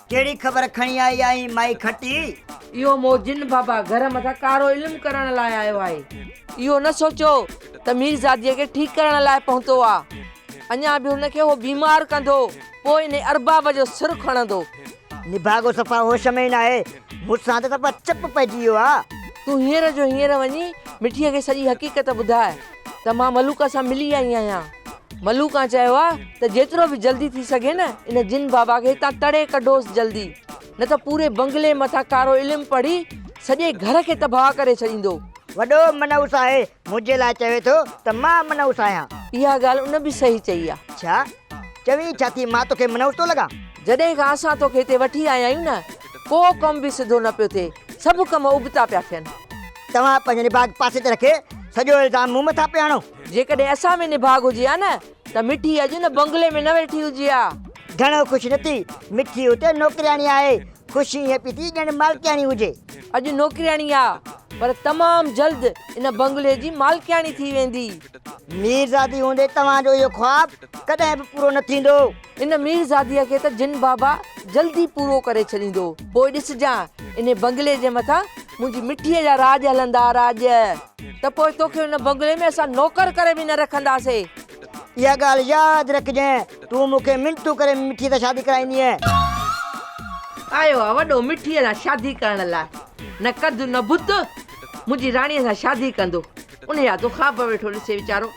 केड़ी खबर खणी आई माई खटी। इहो मोजिन बाबा घर मथा कारो इल्म करण लाइ आयो आहे। इहो न सोचो त मीरज़ादीअ खे ठीक करण लाइ पहुतो आहे। अञा बि हुनखे हो बीमार कंदो, पोइ इन अरबाब जो सिर खणंदो। निभागो सफ़ा होश में न आहे, मूंसां त सफ़ा चप पइजी वियो आहे। तूं हींअर जो हींअर वञी मिठीअ खे सॼी हक़ीक़त ॿुधाए त मां मलूका सां मिली आई आहियां। मलूका चयो आहे त जेतिरो बि जल्दी थी सघे न इन जिन बाबा खे हितां तड़े कढोसि जल्दी, न त पूरे बंगले मथां कारो इल्म पढ़ी सॼे घर खे तबाह करे छॾींदो। वॾो मनऊस आहे, मुंहिंजे लाइ चवे थो त मां मनऊस आहियां। इहा ॻाल्हि उन बि सही चई आहे। छा चवी छा थी, मां तोखे मनऊस थो लॻां? जॾहिं खां असां तोखे हिते वठी आया आहियूं न, को कमु बि सिधो न पियो थिए, सभु कम उबता पिया थियनि। तव्हां पंहिंजो निभाग पासे ते रखे सॼो इल्ज़ाम मूं मथां पिया आणो। जेकॾहिं असां में निभाग हुजे हा न त मिठी अॼु न बंगले में न वेठी हुजे हा। घणो ख़ुशि न थी, मिठी हुते नौकरियाणी आहे, ख़ुशी ईअं पई थी ॼण मालकियाणी हुजे। अॼु नौकरियाणी आहे पर तमामु जल्द इन बंगले जी मालकियाणी थी वेंदी। मीरज़ादी हूंदे तव्हांजो इहो ख्वाब कॾहिं बि पूरो न थींदो। इन मीरज़ादीअ खे त जिन बाबा जल्दी पूरो करे छॾींदो। पोइ ॾिसजांइ इन बंगले जे मथां मुंहिंजी मिठीअ जा राज हलंदा, राज। त पोइ तोखे हुन बंगले में असां नौकर करे बि न रखंदासीं। इहा ॻाल्हि यादि रखजांइ, तूं मूंखे मिनतू करे मिठी सां शादी कराईंदीअ। आयो आहे वॾो मिठीअ सां शादी करण लाइ, न कद न बुत, मुंहिंजी राणीअ सां शादी कंदो। उन जा तो ख़्वाब वेठो ॾिसे वीचारो।